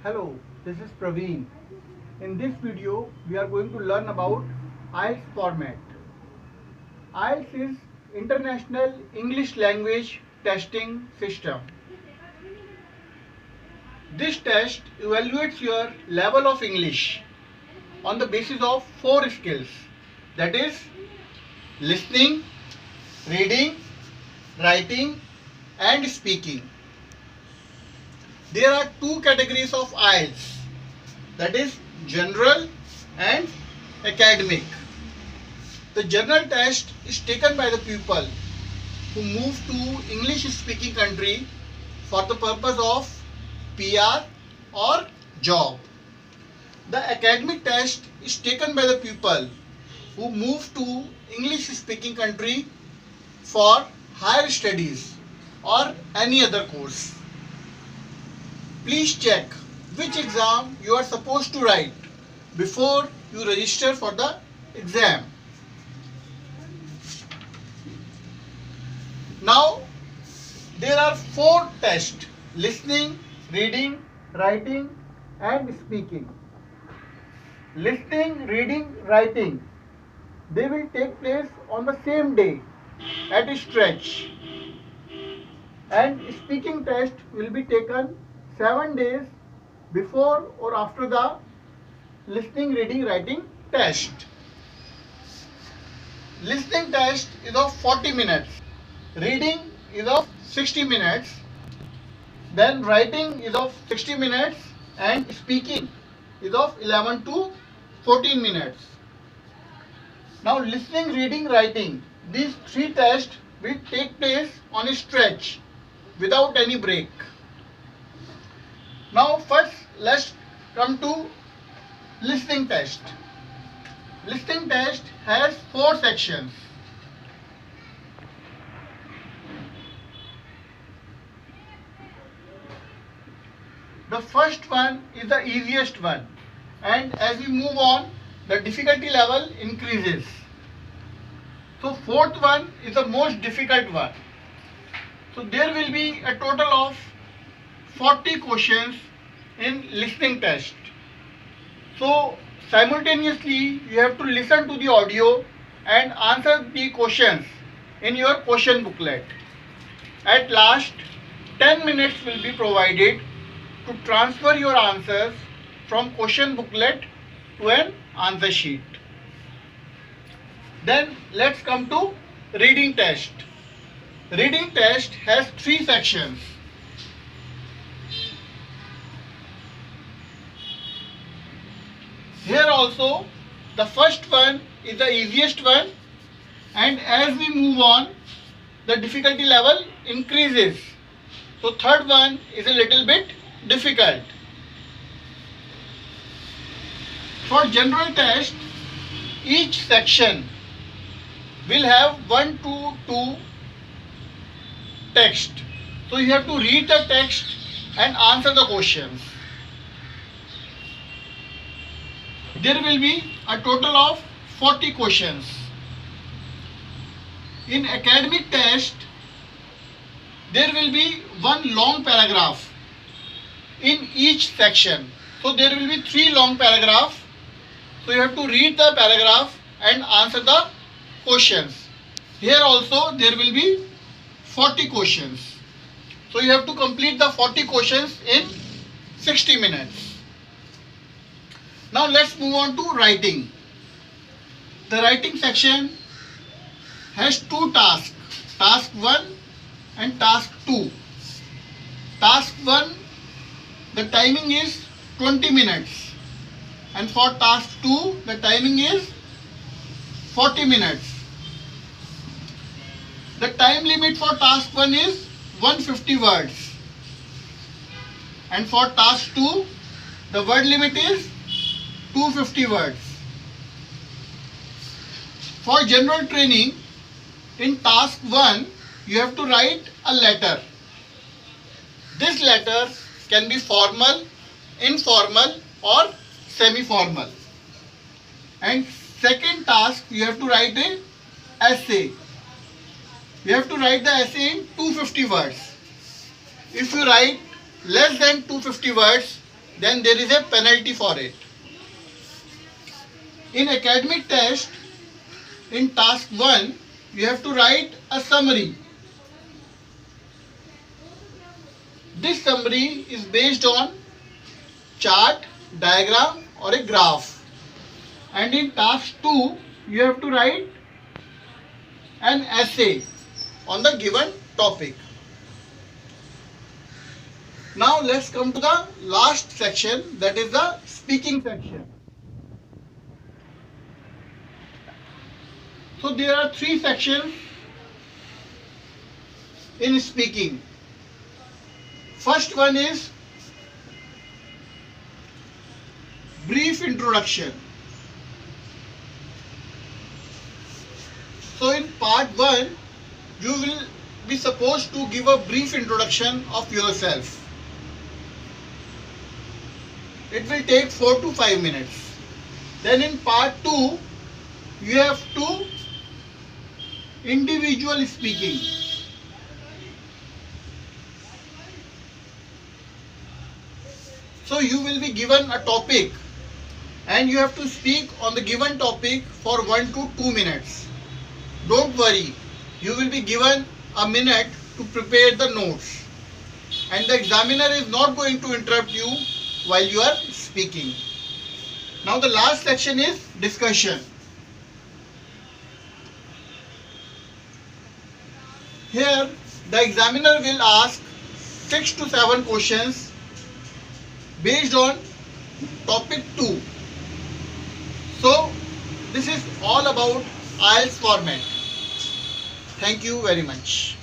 Hello, this is Praveen. In this video, we are going to learn about IELTS format. IELTS is International English Language Testing System. This test evaluates your level of English on the basis of 4 skills, that is listening, reading, writing and speaking. There are two categories of IELTS, that is general and academic. The general test is taken by the pupil who move to English speaking country for the purpose of PR or job. The academic test is taken by the pupil who move to English speaking country for higher studies or any other course. Please check which exam you are supposed to write before you register for the exam. Now, there are 4 tests: listening, reading, writing and speaking. Listening, reading, writing, they will take place on the same day at a stretch, and speaking test will be taken 7 days before or after the listening, reading, writing test. Listening test is of 40 minutes, reading is of 60 minutes, then writing is of 60 minutes and speaking is of 11 to 14 minutes. Now listening, reading, writing, these 3 tests will take place on a stretch without any break. Now first let's come to listening test. Listening test has 4 sections. The first one is the easiest one, and as we move on the difficulty level increases. So fourth one is the most difficult one. So there will be a total of 40 questions in listening test. So simultaneously you have to listen to the audio and answer the questions in your question booklet. At last 10 minutes will be provided to transfer your answers from question booklet to an answer sheet. Then let's come to reading test. Reading test has 3 sections. Here also the first one is the easiest one, and as we move on the difficulty level increases. So third one is a little bit difficult. For general test, each section will have 1 to 2 text. So you have to read the text and answer the questions. There will be a total of 40 questions. In academic test, there will be 1 long paragraph in each section. So there will be 3 long paragraphs. So you have to read the paragraph and answer the questions. Here also there will be 40 questions. So you have to complete the 40 questions in 60 minutes. Now let's move on to writing. The writing section has 2 tasks, task 1 and task 2. Task 1, the timing is 20 minutes, and for task 2 the timing is 40 minutes. The time limit for task 1 is 150 words, and for task 2 the word limit is 250 words. For general training, in task 1 you have to write a letter. This letter can be formal, informal or semi-formal. And second task, you have to write an essay. You have to write the essay in 250 words. If you write less than 250 words, then there is a penalty for it. In academic test, in task 1, you have to write a summary. This summary is based on chart, diagram or a graph. And in task 2, you have to write an essay on the given topic. Now let's come to the last section, that is the speaking section. So there are 3 sections in speaking. First one is brief introduction. So in part 1, you will be supposed to give a brief introduction of yourself. It will take 4 to 5 minutes. Then in part 2, you have to individual speaking. So you will be given a topic and you have to speak on the given topic for 1 to 2 minutes. Don't worry, you will be given a minute to prepare the notes and the examiner is not going to interrupt you while you are speaking. Now the last section is discussion. Here the examiner will ask 6 to 7 questions based on topic 2. So this is all about IELTS format. Thank you very much.